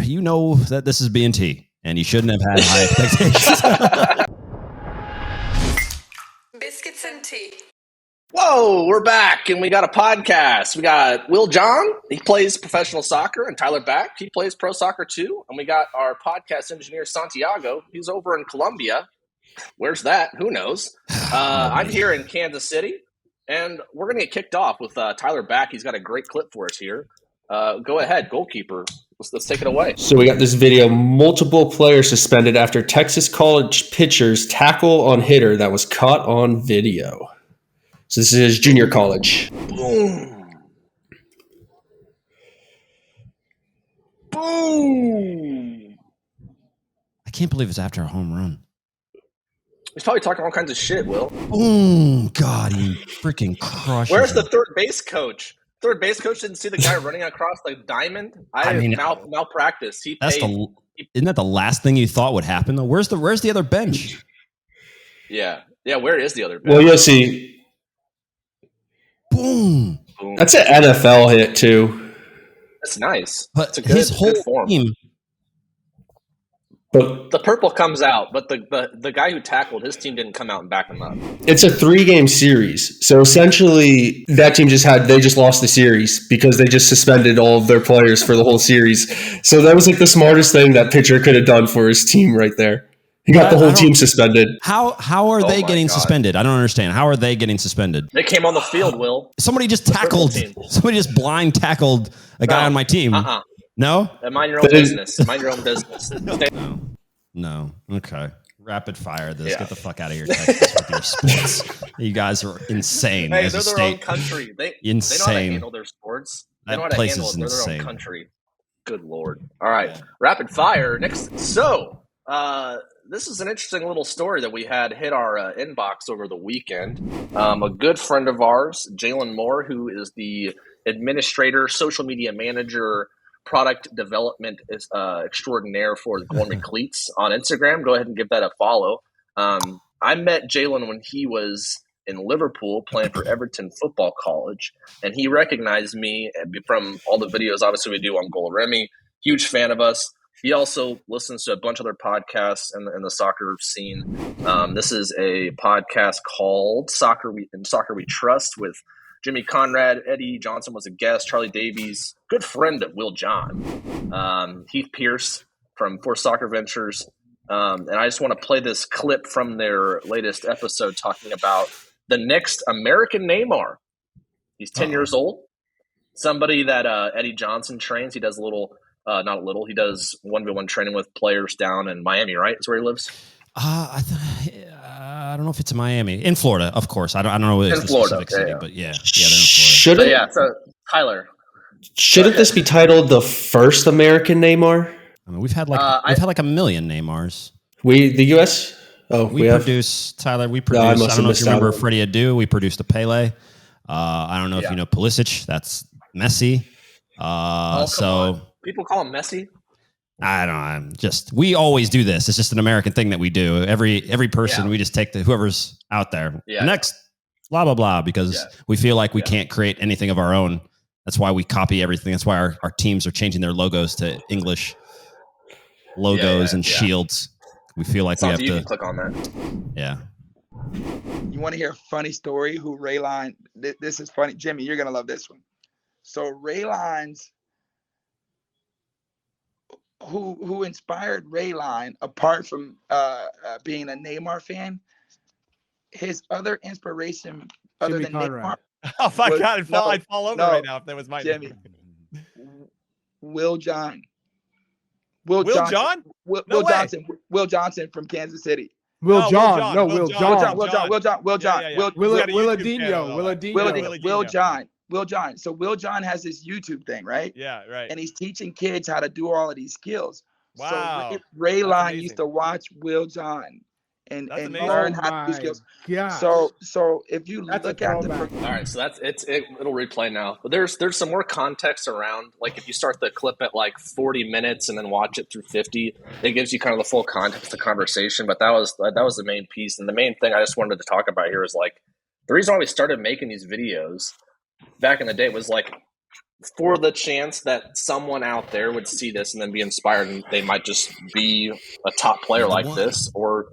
you know that this is B&T, and you shouldn't have had high expectations. Biscuits and tea. Whoa, we're back, and we got a podcast. We got Will John, he plays professional soccer, and Tyler Back, he plays pro soccer too. And we got our podcast engineer, Santiago. He's over in Colombia. Where's that? Who knows? I'm here in Kansas City, and we're going to get kicked off with Tyler Back. He's got a great clip for us here. Go ahead, goalkeeper. Let's take it away. So we got this video, multiple players suspended after Texas college pitcher's tackle on hitter that was caught on video. So this is junior college. Boom. Boom. I can't believe it's after a home run. He's probably talking all kinds of shit, Will. Oh, God, he freaking crushed. Where's the third base coach? Third base coach didn't see the guy running across the diamond. I mean, malpractice. Isn't that the last thing you thought would happen, though? Where's the other bench? Yeah. Where is the other bench? Well, you'll see. Boom. That's an NFL hit too. That's nice. But it's a good, his whole good form. team. But the purple comes out, but the guy who tackled his team didn't come out and back him up. It's a 3-game series. So essentially that team they just lost the series because they just suspended all of their players for the whole series. So that was like the smartest thing that pitcher could have done for his team right there. He got the whole team suspended. How are they getting suspended? I don't understand. How are they getting suspended? They came on the field, Will. Somebody just blind tackled a guy on my team. No? Mind your own business. Mind your own business. No. Okay. Rapid fire this. Yeah. Get the fuck out of here, Texas, with your sports. You guys are insane. Hey, they're their own country. They know how to handle their sports. They know how to handle it. They're their own country. Good Lord. All right. Yeah. Rapid fire. Next. So, this is an interesting little story that we had hit our inbox over the weekend. A good friend of ours, Jalen Moore, who is the administrator, social media manager, product development extraordinaire for Gorman Cleats on Instagram. Go ahead and give that a follow. I met Jalen when he was in Liverpool playing for Everton Football College, and he recognized me from all the videos, obviously, we do on Goal Remy. Huge fan of us. He also listens to a bunch of other podcasts in the soccer scene. This is a podcast called Soccer We Trust with Jimmy Conrad. Eddie Johnson was a guest. Charlie Davies, good friend of Will John. Heath Pierce from For Soccer Ventures. And I just want to play this clip from their latest episode talking about the next American Neymar. He's 10 years old. Somebody that Eddie Johnson trains. He does he does 1v1 training with players down in Miami, right? Is where he lives? I don't know if it's in Miami. In Florida, of course. I don't know if it's the specific city, but yeah, they're in Florida. So Tyler. Shouldn't this be titled the first American Neymar? I mean, we've had like a million Neymars. The U.S.? Oh, we produce, Tyler, I don't know if you remember Freddie Adu. We produced a Pele. I don't know if you know Pulisic. That's Messi. On. People call him Messi. I don't know. We always do this. It's just an American thing that we do. Every person, we just take whoever's out there. Yeah. Next, blah, blah, blah, because we feel like we can't create anything of our own. That's why we copy everything. That's why our teams are changing their logos to English logos and shields. We feel like we have to click on that. Yeah. You want to hear a funny story? Who Rayline? This is funny. Jimmy, you're going to love this one. So Rayline's who inspired Rayline, apart from being a Neymar fan, his other inspiration other Jimmy than Conrad. Neymar. Oh my God, I'd fall over right now if that was my Jimmy. Will John. Will John From Kansas City. Will John. So Will John has this YouTube thing, right? Yeah, right. And he's teaching kids how to do all of these skills. Wow. So Rayline used to watch Will John and learn how to do skills. Yeah. So if you look at all right, so it'll replay now. But there's some more context around, like if you start the clip at like 40 minutes and then watch it through 50, it gives you kind of the full context of the conversation. But that was the main piece, and the main thing I just wanted to talk about here is like the reason why we started making these videos back in the day was like for the chance that someone out there would see this and then be inspired, and they might just be a top player like this, or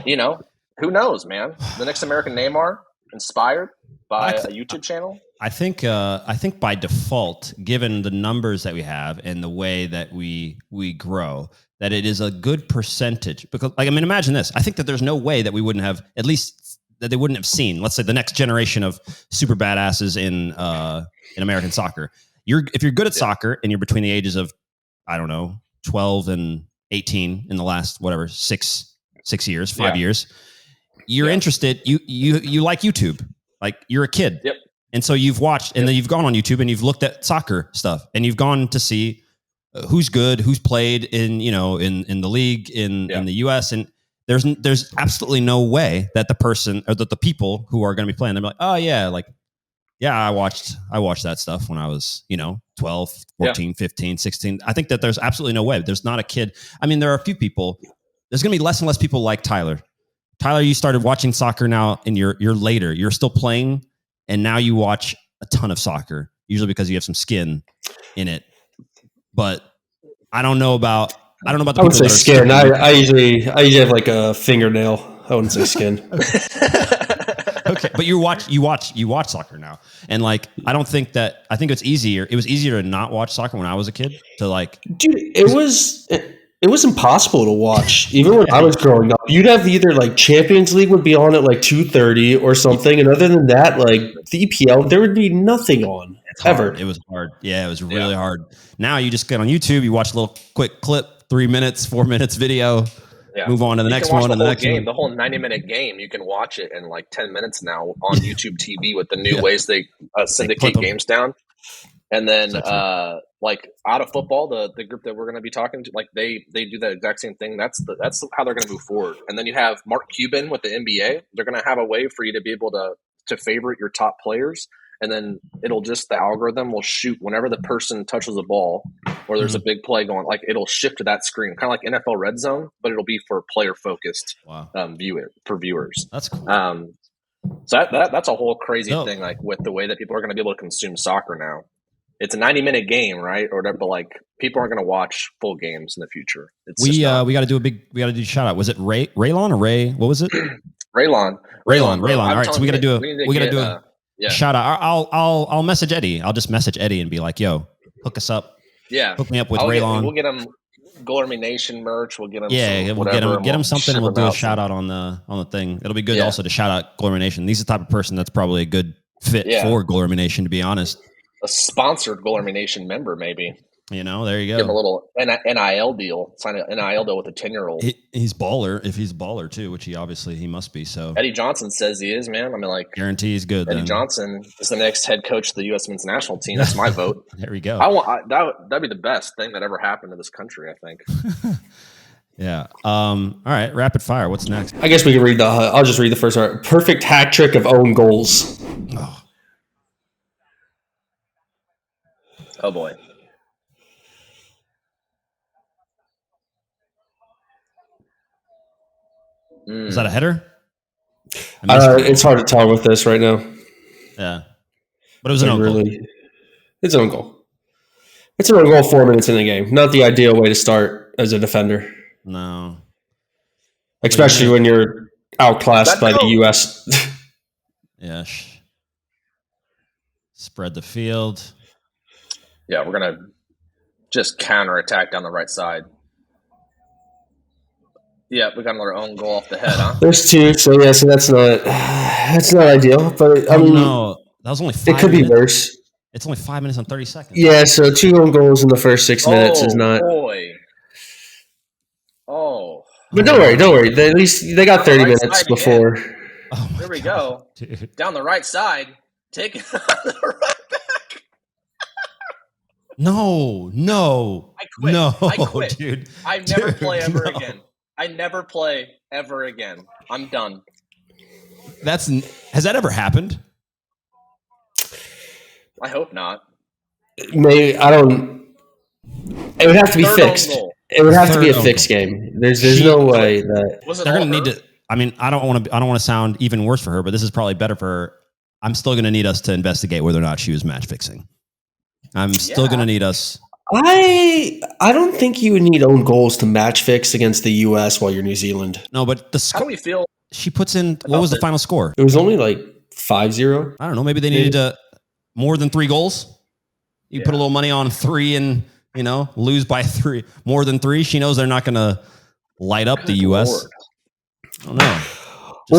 who knows, man? The next American Neymar, inspired by a YouTube channel. I think by default, given the numbers that we have and the way that we grow, that it is a good percentage. Because, imagine this. I think that there's no way that we wouldn't have, at least that they wouldn't have seen, let's say, the next generation of super badasses in American soccer. If you're good at soccer and you're between the ages of, 12 and 18 in the last, 6 years, 5 years, you're interested. You like YouTube. Like, you're a kid. Yep. And so you've watched, and then you've gone on YouTube and you've looked at soccer stuff, and you've gone to see who's good, who's played in the league in the US. And there's absolutely no way that the person or that the people who are going to be playing, they're like, oh yeah, I watched that stuff when I was, 12, 14, 15, 16. I think that there's absolutely no way. There's not a kid. I mean, there are a few people. There's going to be less and less people like Tyler. Tyler, you started watching soccer now, and you're later. You're still playing, and now you watch a ton of soccer, usually because you have some skin in it. But I don't know about the people. I would say skin. I usually have like a fingernail. I wouldn't say skin. Okay, but you watch soccer now, and I think it's easier. It was easier to not watch soccer when I was a kid. Dude, it was impossible to watch. Even when I was growing up, you'd have either Champions League would be on at 2:30 or something, and other than that, the EPL, there would be nothing on ever. It was hard. Yeah, it was really hard. Now you just get on YouTube, you watch a little quick clip, 3 minutes, 4 minutes video. Yeah. Move on to the next one and the next game. one. The whole 90-minute game, you can watch it in 10 minutes now on YouTube TV with the new ways they syndicate games down. And then out of football, the group that we're going to be talking to, they do that exact same thing. That's how they're going to move forward. And then you have Mark Cuban with the NBA. They're going to have a way for you to be able to favorite your top players. And then the algorithm will shoot whenever the person touches a ball or there's a big play going, it'll shift to that screen, kind of like NFL Red Zone, but it'll be for player focused viewers. That's cool. So that's a whole crazy thing, with the way that people are going to be able to consume soccer now. It's a 90-minute game, right? Or whatever, but people aren't going to watch full games in the future. We got to do a shout out. Was it Raylon or Ray? What was it? Raylon. All right, so we got to do a shout out. I'll message Eddie. I'll just message Eddie and be like, "Yo, hook us up. Yeah, hook me up with Raylon. We'll get him Gourmet Nation merch. We'll get him. We'll get him something. And we'll do a shout out on the thing. It'll be good also to shout out Gourmet Nation. He's the type of person that's probably a good fit for Gourmet Nation, to be honest. A sponsored Gourmet Nation member, maybe. There you go. Give him a little NIL deal. Sign an NIL deal with a 10-year-old. He's baller. If he's a baller too, which he must be. So Eddie Johnson says he is, man. I mean, guarantee he's good. Eddie Johnson is the next head coach of the U.S. men's national team. That's my vote. There we go. That'd be the best thing that ever happened to this country, I think. Yeah. All right. Rapid fire. What's next? I guess we can read I'll just read the first part. Perfect hat trick of own goals. Oh boy. Is that a header? It's hard to tell with this right now. Yeah. But it was an own goal. It's an own goal. It's an own goal 4 minutes in the game. Not the ideal way to start as a defender. No. Especially when you're outclassed by the U.S. Yeah. Spread the field. Yeah, we're going to just counterattack down the right side. Yeah, we got another own goal off the head, huh? There's two, so that's not ideal. But I mean, no, that was only 5 minutes. It could be worse. It's only 5 minutes and 30 seconds. Yeah, so 2 own goals in the first 6 minutes is not. Boy. But don't worry. At least they got 30 minutes before. There we go. Dude. Down the right side, take it on the right back. No. I quit. Dude. I never play ever again. I never play ever again. I'm done. Has that ever happened? I hope not. Maybe I don't. It would have to be fixed. It would have to be a fixed game. There's no way that they're going to need to. I mean, I don't want to sound even worse for her, but this is probably better for her. I'm still going to need us to investigate whether or not she was match fixing. I'm still going to need us. I don't think you would need own goals to match fix against the U.S. while you're New Zealand. No, but how do we feel? She puts in, what was the final score? It was only like 5-0. I don't know. Maybe they needed to more than 3 goals. You put a little money on 3 and, lose by 3, more than 3. She knows they're not going to light up the U.S. Lord. I don't know.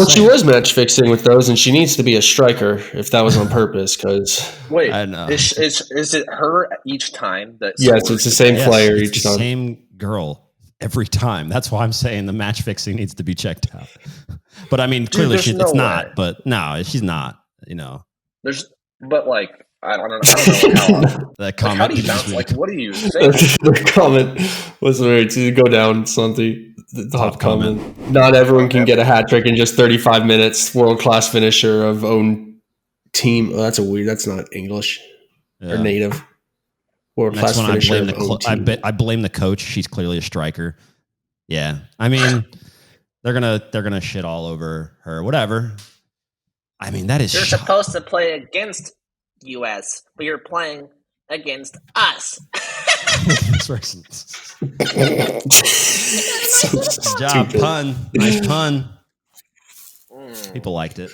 She was match fixing with those, and she needs to be a striker if that was on purpose. Because wait, is it her each time? Yes, it's the same player each time. Same girl every time. That's why I'm saying the match fixing needs to be checked out. But I mean, clearly it's not. But no, she's not. But like. I don't know how. That comment. How do you bounce? Like, what do you say? The comment was right to go down something. The top comment. Not everyone can get a hat trick in just 35 minutes. World class finisher of own team. Oh, that's that's not English or native. World class finisher of own team. I blame the coach. She's clearly a striker. Yeah, I mean, they're gonna shit all over her. Whatever. I mean, that is. You're supposed to play against U.S., but you're playing against us. Good job, pun. Nice pun. People liked it.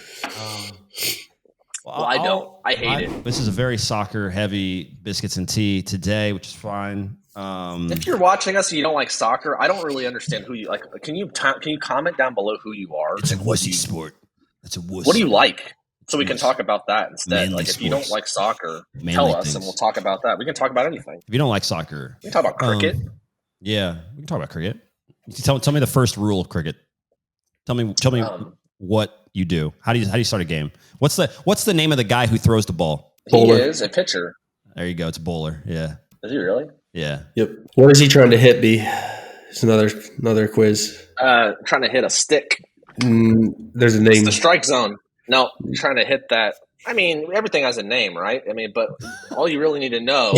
I don't. I hate it. This is a very soccer-heavy biscuits and tea today, which is fine. If you're watching us and you don't like soccer, I don't really understand who you like. Can you comment down below who you are? It's a wussy sport. It's a wussy. What do you like? So we can talk about that instead. Like, if you don't like soccer, tell us, and we'll talk about that. We can talk about anything. If you don't like soccer, we can talk about cricket. Yeah, we can talk about cricket. Tell me the first rule of cricket. Tell me what you do. How do you start a game? What's the name of the guy who throws the ball? Bowler. He is a pitcher. There you go. It's a bowler. Yeah. Is he really? Yeah. Yep. What is he trying to hit? It's another quiz. Trying to hit a stick. There's a name. It's the strike zone. No, you're trying to hit that. I mean, everything has a name, right? I mean, but all you really need to know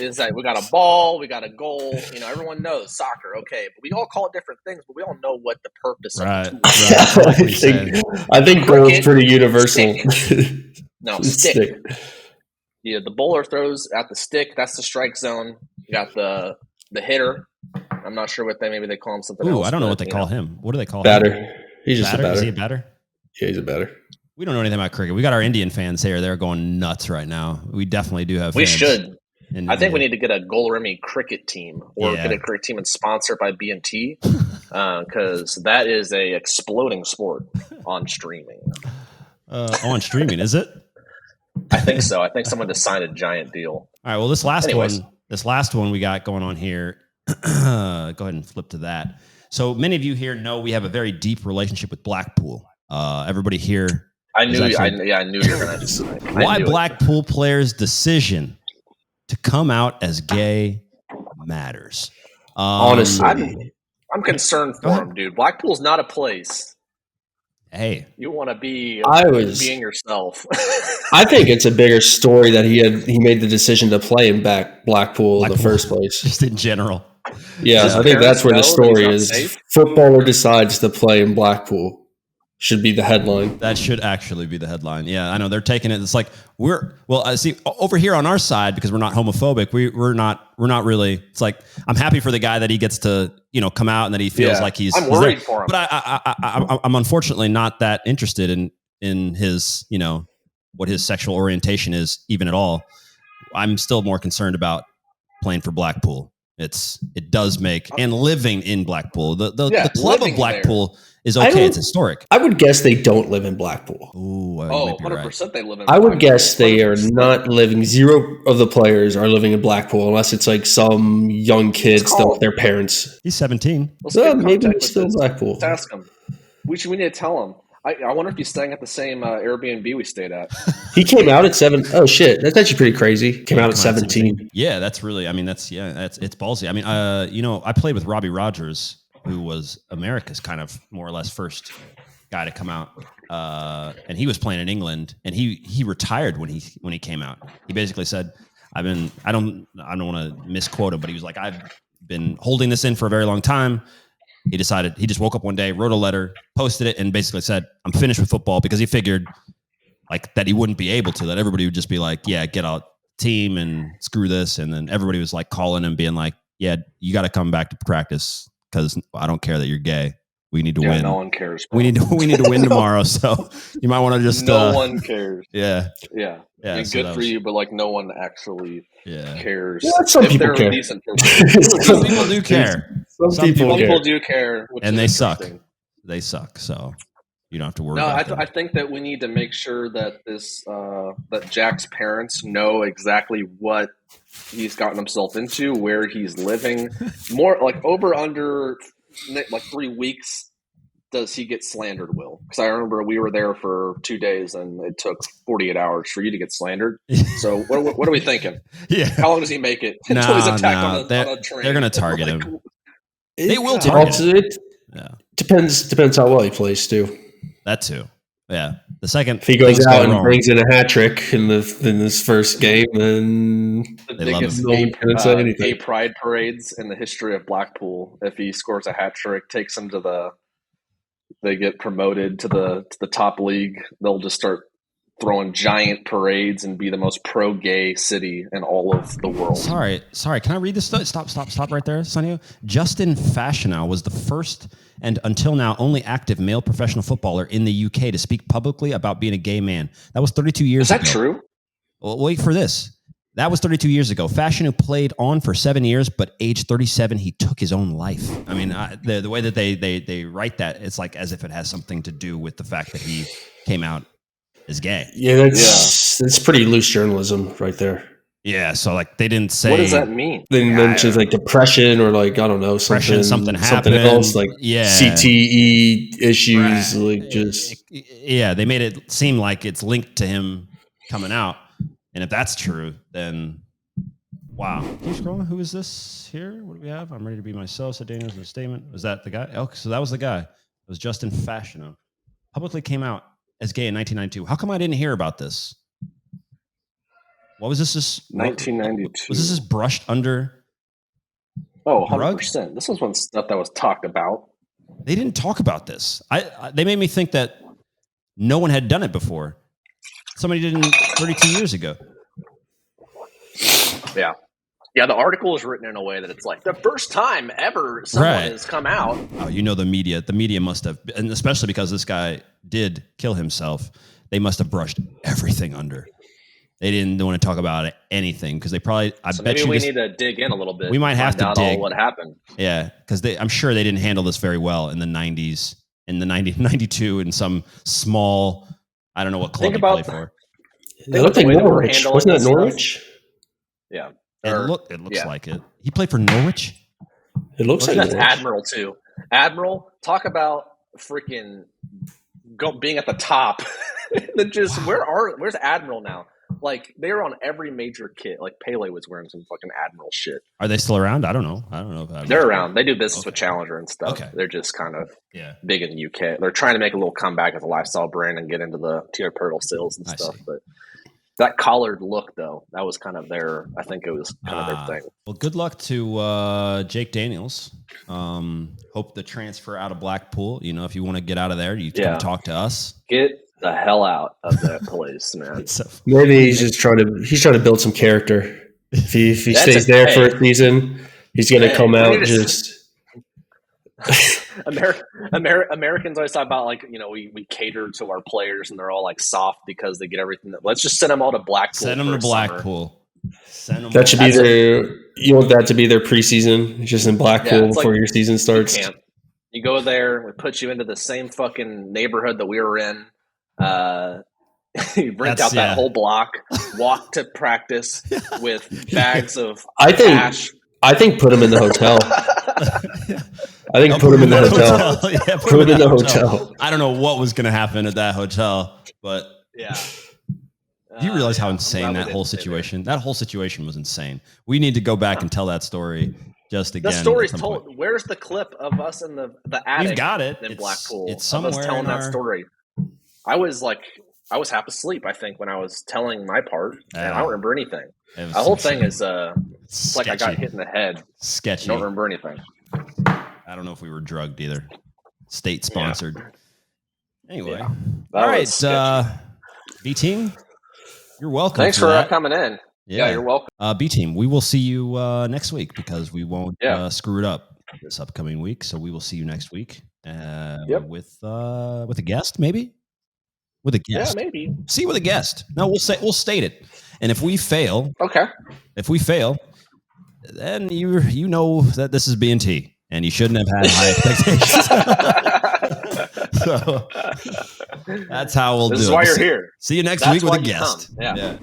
is that we got a ball, we got a goal. Everyone knows soccer, okay, but we all call it different things, but we all know what the purpose of it is. I think goal is pretty universal. No, stick. Yeah, the bowler throws at the stick. That's the strike zone. You got the hitter. I'm not sure what maybe they call him something else. I don't know what they call him. What do they call him? Batter. He's just a batter. Is he a batter? Yeah, he's a batter. We don't know anything about cricket. We got our Indian fans here. They're going nuts right now. We definitely do have fans. We should. I think we need to get a Golremy cricket team or get a cricket team and sponsor by BMT because that is a exploding sport on streaming. On streaming, is it? I think so. I think someone just signed a giant deal. All right. Well, this last one we got going on here. Go ahead and flip to that. So many of you here know we have a very deep relationship with Blackpool. Everybody here. I knew you were going to say why Blackpool players' decision to come out as gay matters. Honestly, I'm concerned for him, dude. Blackpool's not a place. Hey, you want to be being yourself. I think it's a bigger story that he made the decision to play in Blackpool in the first place. Just in general. Yeah, I think that's where the story is. Footballer decides to play in Blackpool. Should be the headline. That should actually be the headline. Yeah, I know they're taking it. It's like I see over here on our side because we're not homophobic. We're not really. It's like I'm happy for the guy that he gets to come out and that he feels like he's. I'm worried for him, but I'm unfortunately not that interested in his what his sexual orientation is even at all. I'm still more concerned about playing for Blackpool. It does make and living in Blackpool. The club of Blackpool. There. Is okay. It's historic. I would guess they don't live in Blackpool. Ooh, 100% they live in Blackpool. I would guess they are not living. Zero of the players are living in Blackpool unless it's like some young kid still with their parents. He's 17. Maybe he's still in Blackpool. Let's ask him. We need to tell him. I wonder if he's staying at the same Airbnb we stayed at. He came out at 7. Oh shit, that's actually pretty crazy. Came out at 17. Yeah, that's really. I mean, it's ballsy. I mean, I played with Robbie Rogers, who was America's kind of more or less first guy to come out, and he was playing in England, and he retired when he came out. He basically said, I don't want to misquote him, but he was like, I've been holding this in for a very long time. He decided, he just woke up one day, wrote a letter, posted it, and basically said, I'm finished with football, because he figured like that he wouldn't be able to, that everybody would just be like, yeah, get out team and screw this. And then everybody was like calling him, being like, yeah, you got to come back to practice because I don't care that you're gay. We need to win. No one cares. Bro. We need to win tomorrow. So you might want to just. No one cares. Yeah. And so good for you, but like no one actually cares. Yeah, some people care. Some people do care. Some people do care, and they suck. They suck. So you don't have to worry. No, about I think that we need to make sure that that Jack's parents know exactly what he's gotten himself into, where he's living. More like over under. Like 3 weeks, does he get slandered, Will? Because I remember we were there for 2 days and it took 48 hours for you to get slandered. So what are we thinking? Yeah. How long does he make it until he's attacked on a train? They're going to target him. They will target him. Depends how well he plays, too. That, too. Yeah. The second, if he goes out and brings in a hat trick in this first game, then the biggest gay pride parades in the history of Blackpool. If he scores a hat trick, takes them they get promoted to the top league. They'll just start throwing giant parades and be the most pro-gay city in all of the world. Sorry. Can I read this? Stop right there, Sonny. Justin Fashanu was the first and until now only active male professional footballer in the UK to speak publicly about being a gay man. That was 32 years ago. Is that true? Well, wait for this. That was 32 years ago. Fashanu played on for 7 years, but age 37, he took his own life. I mean, the way that they write that, it's like as if it has something to do with the fact that he came out as gay. Yeah, that's pretty loose journalism right there. Yeah, so like they didn't say. What does that mean? They mentioned like depression or like I don't know something happened, else like CTE issues, like just they made it seem like it's linked to him coming out, and if that's true, then wow. Can you scroll? Who is this here? What do we have? I'm ready to be myself. Said Daniels in a statement. Was that the guy? Oh, so that was the guy. It was Justin Fashanu. Publicly came out as gay in 1992. How come I didn't hear about this? What was this? 1992. Was this brushed under? Oh, 100%. This was one stuff that was talked about. They didn't talk about this. They made me think that no one had done it before. Somebody did it 32 years ago. Yeah. Yeah, the article is written in a way that it's like the first time ever someone has come out. Oh, the media. The media must have, and especially because this guy did kill himself, they must have brushed everything under. They didn't want to talk about anything because they probably. Maybe we need to dig in a little bit. We might have to dig. All what happened? Yeah, because I'm sure they didn't handle this very well in the 90s, in the 92, in some small. I don't know what club he played for. It looked like Norwich. Wasn't that Norwich? Yeah. It looks like it. He played for Norwich? It looks like that's Norwich. Admiral, too. Admiral, talk about freaking being at the top. Where's Admiral now? Like, they were on every major kit. Like, Pele was wearing some fucking Admiral shit. Are they still around? I don't know. If they're around. They do business with Challenger and stuff. Okay. They're just kind of big in the UK. They're trying to make a little comeback as a lifestyle brand and get into the tier-turtle sales and stuff. But that collared look, though, that was kind of I think it was kind of their thing. Well, good luck to Jake Daniels. Hope the transfer out of Blackpool. If you want to get out of there, you can talk to us. Get the hell out of that place, man. Maybe he's just trying to build some character. If he stays there for a season, he's going to come out just. Americans always talk about we cater to our players and they're all like soft because they get everything. Let's just send them all to Blackpool. Send them to Blackpool. That should be you want that to be their preseason, just in Blackpool before your season starts. You go there, we put you into the same fucking neighborhood that we were in. You rent out that whole block, walk to practice with bags of cash. I think put him in the hotel. I think put him in the hotel. Yeah, put him in the hotel. I don't know what was going to happen at that hotel, but yeah. Do you realize how insane that whole situation? That whole situation was insane. We need to go back and tell that story just again. The story's told. Point. Where's the clip of us in the attic? We've got it in Blackpool. It's somewhere. Of us telling that story. I was half asleep, I think, when I was telling my part, and I don't remember anything. The whole thing is it's like I got hit in the head. Sketchy. I don't remember anything. I don't know if we were drugged either. State sponsored. Yeah. Anyway, yeah. all right, B team, you're welcome. Thanks for coming in. Yeah, you're welcome. B team, we will see you next week because we won't screw it up this upcoming week. So we will see you next week with a guest, maybe. With a guest, maybe. See with a guest. No, we'll state it. And if we fail, then you know that this is B&T, and you shouldn't have had high expectations. So that's how we'll do it. This is why you're here. See you next week with a guest. Yeah.